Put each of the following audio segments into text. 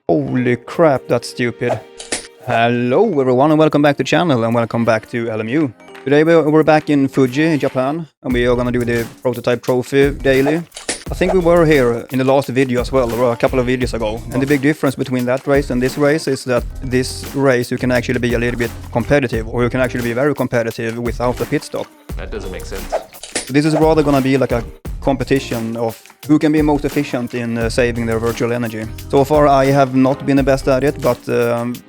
Holy crap, that's stupid. Hello everyone and welcome back to the channel and welcome back to LMU. Today we're back in Fuji, Japan, and we are gonna do the prototype trophy daily. I think we were here in the last video as well, or a couple of videos ago. And the big difference between that race and this race is that this race you can actually be a little bit competitive, or you can actually be very competitive without a pit stop. That doesn't make sense. So this is rather gonna be like a competition of who can be most efficient in saving their virtual energy. So far I have not been the best at it, but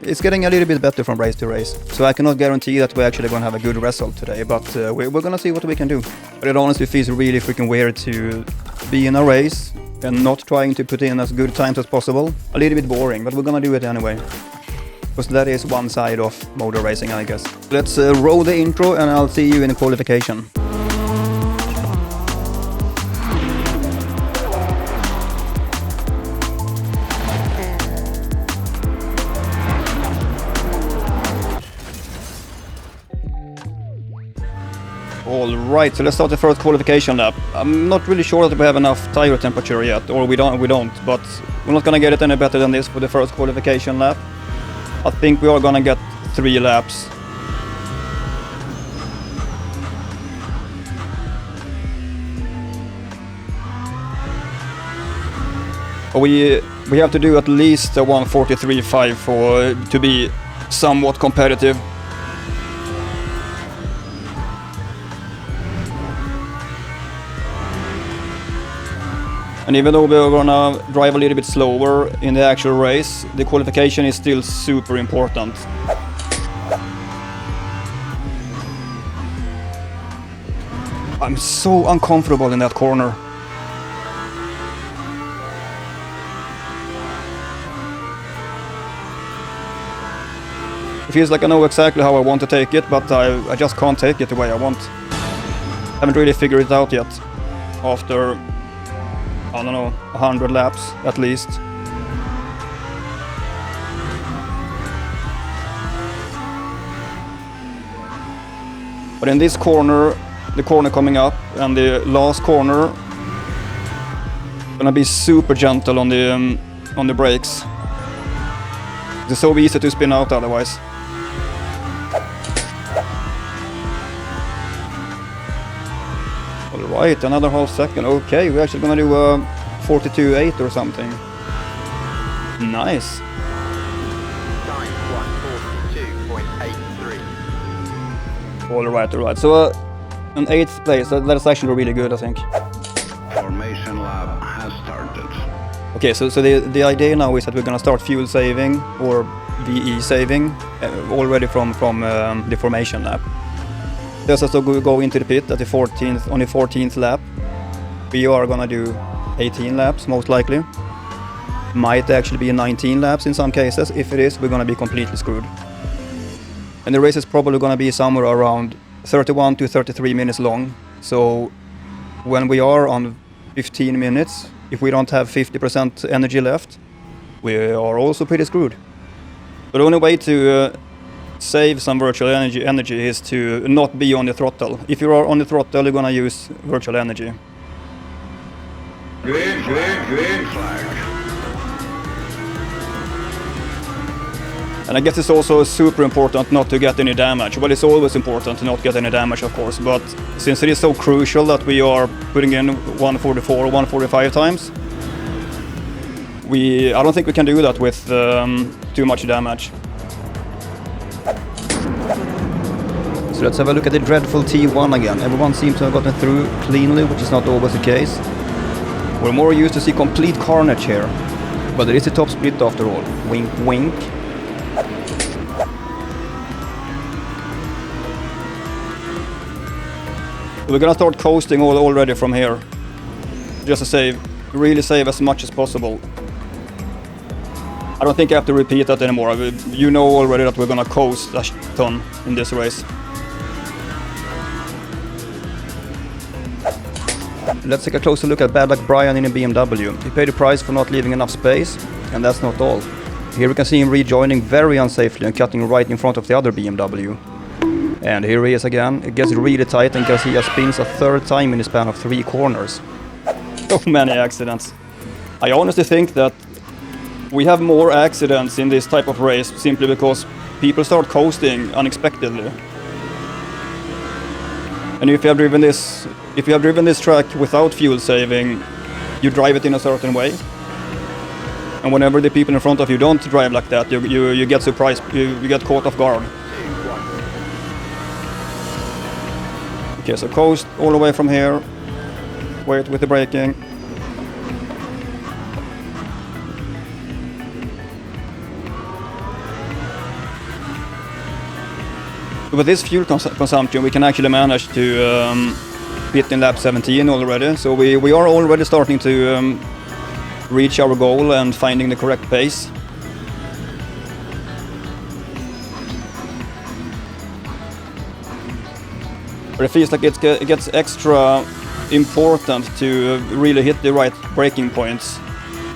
it's getting a little bit better from race to race. So I cannot guarantee that we're actually going to have a good result today, but we're going to see what we can do. But it honestly feels really freaking weird to be in a race and not trying to put in as good times as possible. A little bit boring, but we're going to do it anyway. Because that is one side of motor racing, I guess. Let's roll the intro and I'll see you in the qualification. Alright, so let's start the first qualification lap. I'm not really sure that we have enough tire temperature yet, or we don't, but we're not gonna get it any better than this for the first qualification lap. I think we are gonna get 3 laps. We have to do at least a 1:43.5 to be somewhat competitive. And even though we're gonna drive a little bit slower in the actual race, the qualification is still super important. I'm so uncomfortable in that corner. It feels like I know exactly how I want to take it, but I just can't take it the way I want. Haven't really figured it out yet. After, I don't know, 100 laps at least. But in this corner, the corner coming up, and the last corner, gonna be super gentle on the brakes. It's so easy to spin out otherwise. Alright, another half second. Okay, we're actually gonna do a 42.8 or something. Nice. Time 1:42.83. Alright. So an 8th place, that's actually really good, I think. Formation lab has started. Okay, so the idea now is that we're gonna start fuel saving or VE saving already from the formation lap. Let's also go into the pit at the 14th lap. We are gonna do 18 laps most likely. Might actually be 19 laps in some cases. If it is, we're gonna be completely screwed. And the race is probably gonna be somewhere around 31 to 33 minutes long. So when we are on 15 minutes, if we don't have 50% energy left, we are also pretty screwed. But the only way to save some virtual energy is to not be on the throttle. If you are on the throttle, you're gonna use virtual energy. Green flag. And I guess it's also super important not to get any damage. Well, it's always important to not get any damage, of course, but since it is so crucial that we are putting in 144 or 145 times, I don't think we can do that with too much damage. So let's have a look at the dreadful T1 again. Everyone seems to have gotten through cleanly, which is not always the case. We're more used to see complete carnage here. But it is a top split after all. Wink, wink. We're gonna start coasting already from here. Just to really save as much as possible. I don't think I have to repeat that anymore. You know already that we're gonna coast a ton in this race. Let's take a closer look at bad luck Brian in a BMW. He paid the price for not leaving enough space, and that's not all. Here we can see him rejoining very unsafely and cutting right in front of the other BMW. And here he is again. It gets really tight and Garcia spins a 3rd time in the span of 3 corners. So many accidents. I honestly think that we have more accidents in this type of race simply because people start coasting unexpectedly. And if you have driven this track without fuel saving, you drive it in a certain way. And whenever the people in front of you don't drive like that, you get surprised, you get caught off guard. Okay, so coast all the way from here. Wait with the braking. With this fuel consumption, we can actually manage to pit in lap 17 already. So we are already starting to reach our goal and finding the correct pace. But it feels like it gets extra important to really hit the right braking points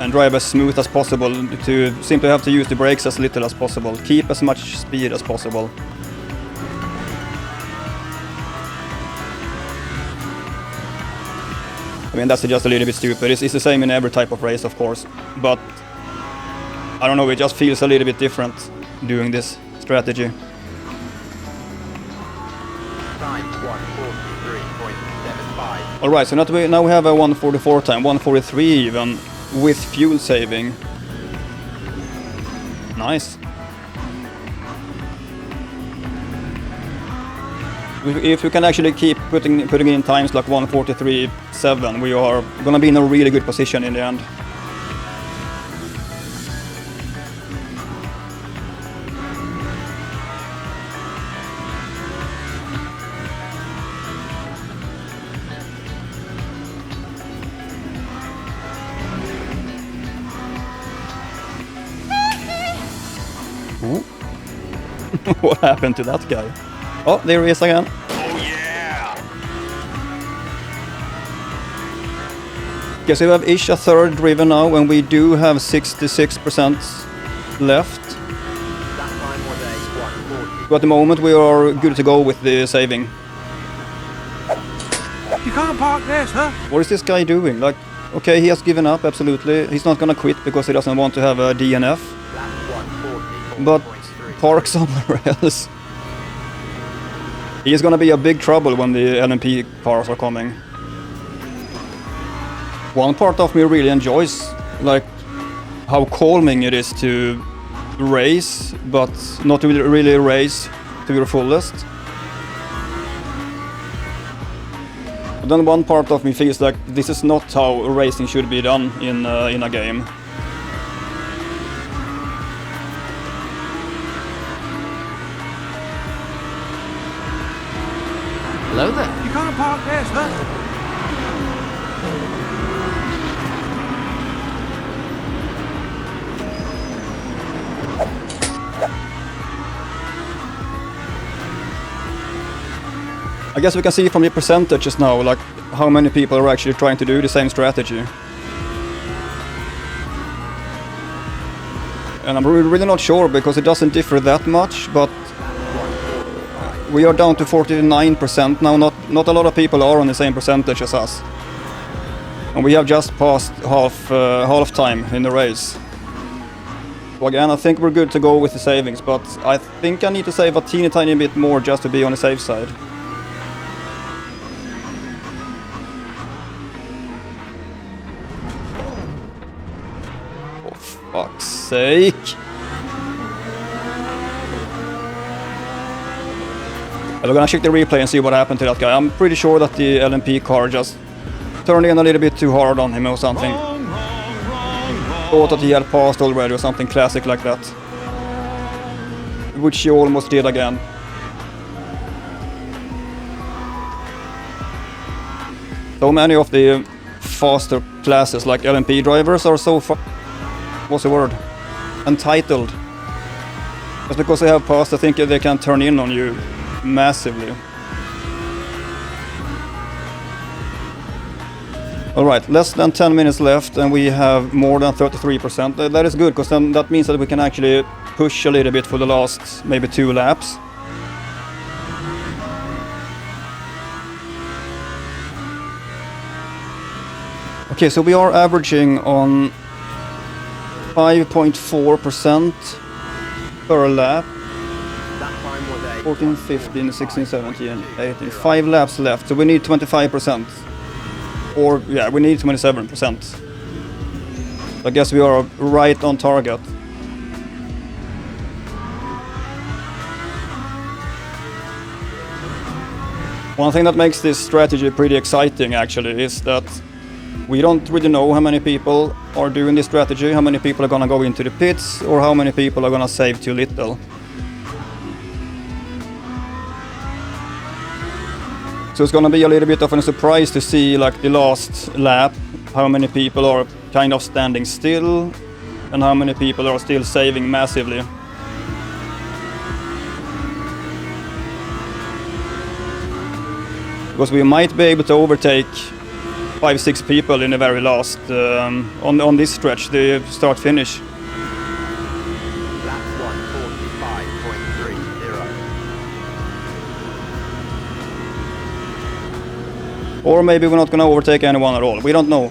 and drive as smooth as possible, to simply have to use the brakes as little as possible, keep as much speed as possible. I mean, that's just a little bit stupid. It's the same in every type of race, of course, but I don't know, it just feels a little bit different doing this strategy. Time 1:43.75. Alright, so now we have a 1:44 time, 1:43 even, with fuel saving. Nice. If we can actually keep putting in times like 1:43.7, we are gonna be in a really good position in the end. Ooh. What happened to that guy? Oh, there he is again. Oh yeah! Okay, so we have ish a third driven now, and we do have 66% left. That time was a 1:40. So at the moment we are good to go with the saving. You can't park there, sir. What is this guy doing? Like, okay, he has given up, absolutely. He's not gonna quit because he doesn't want to have a DNF. Lap 1:40. But park somewhere else. He is gonna be a big trouble when the LMP cars are coming. One part of me really enjoys like how calming it is to race, but not really race to your fullest. But then one part of me feels like this is not how racing should be done in a game. Hello there. You can't park there, sir. I guess we can see from the percentages now, like how many people are actually trying to do the same strategy. And I'm really not sure because it doesn't differ that much, but we are down to 49% now. Not a lot of people are on the same percentage as us. And we have just passed half time in the race. So again, I think we're good to go with the savings, but I think I need to save a tiny bit more just to be on the safe side. For fuck's sake. We're gonna check the replay and see what happened to that guy. I'm pretty sure that the LMP car just turned in a little bit too hard on him or something. Thought that he had passed already or something classic like that. Which he almost did again. So many of the faster classes like LMP drivers are so what's the word? Entitled. Just because they have passed, I think they can turn in on you massively. Alright, less than 10 minutes left and we have more than 33%. That is good because then that means that we can actually push a little bit for the last maybe 2 laps. Okay, so we are averaging on 5.4% per lap. That 5 more days. 14, 15, 16, 17, 18. 5 laps left, so we need 25%. Or, yeah, we need 27%. I guess we are right on target. One thing that makes this strategy pretty exciting actually is that we don't really know how many people are doing this strategy, how many people are gonna go into the pits, or how many people are gonna save too little. So it's gonna be a little bit of a surprise to see, like, the last lap, how many people are kind of standing still and how many people are still saving massively. Because we might be able to overtake 5-6 people in the very last, on this stretch, the start-finish. Lap 1:45.30. Or maybe we're not gonna overtake anyone at all, we don't know.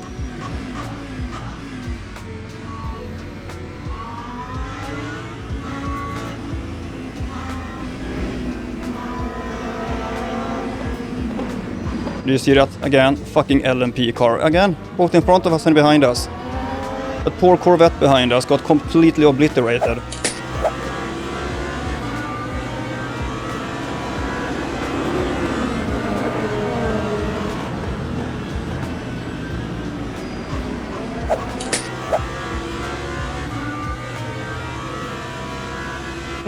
Do you see that again? Fucking LMP car again, both in front of us and behind us. That poor Corvette behind us got completely obliterated.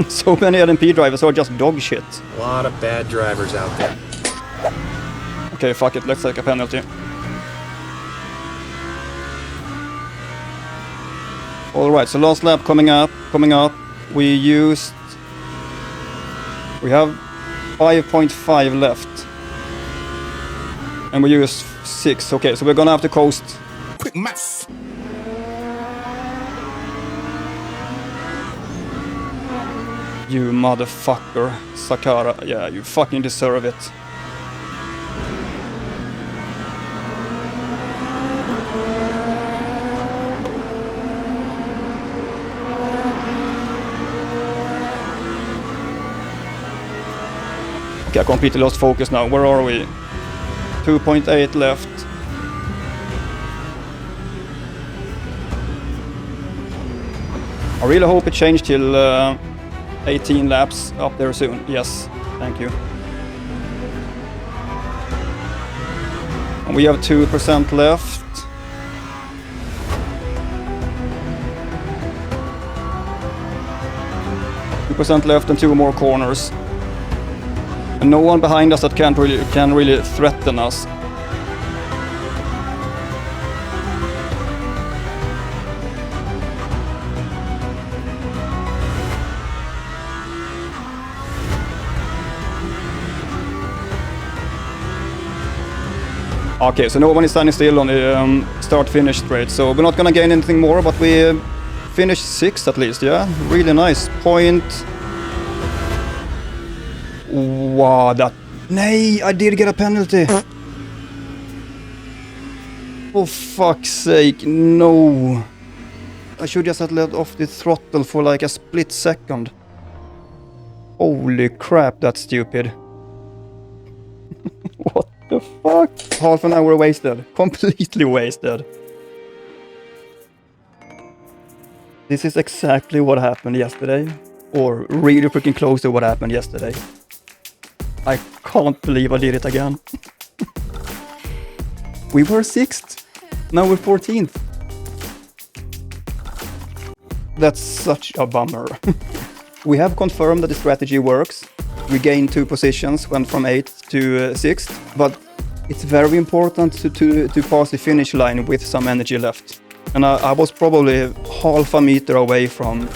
So many LMP drivers are just dog shit. A lot of bad drivers out there. Okay, fuck it, let's take a penalty. Alright, so last lap coming up. We have 5.5 left. And we use 6, okay, so we're gonna have to coast. Quick math. You motherfucker, Sakara. Yeah, you fucking deserve it. Okay, I completely lost focus now. Where are we? 2.8 left. I really hope it changed till 18 laps up there soon. Yes, thank you. And we have 2% left. % left and 2 more corners. And no one behind us that can really threaten us. Okay, so no one is standing still on the start-finish straight, so we're not gonna gain anything more, but we finished 6th at least, yeah? Really nice. Point... Wow, that... Nay, I did get a penalty! For fuck's sake, no! I should just have let off the throttle for like a split second. Holy crap, that's stupid. What the fuck? Half an hour wasted. Completely wasted. This is exactly what happened yesterday. Or really freaking close to what happened yesterday. I can't believe I did it again. We were 6th. Now we're 14th. That's such a bummer. We have confirmed that the strategy works. We gained 2 positions, went from 8th to 6th, but it's very important to pass the finish line with some energy left. And I was probably half a meter away from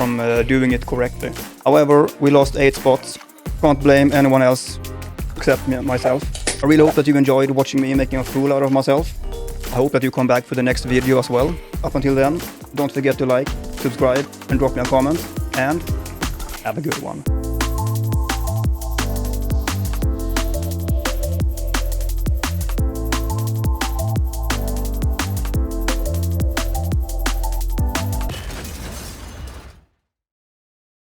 doing it correctly. However, we lost 8 spots. Can't blame anyone else except myself. I really hope that you enjoyed watching me making a fool out of myself. I hope that you come back for the next video as well. Up until then, don't forget to like, subscribe, and drop me a comment. And have a good one.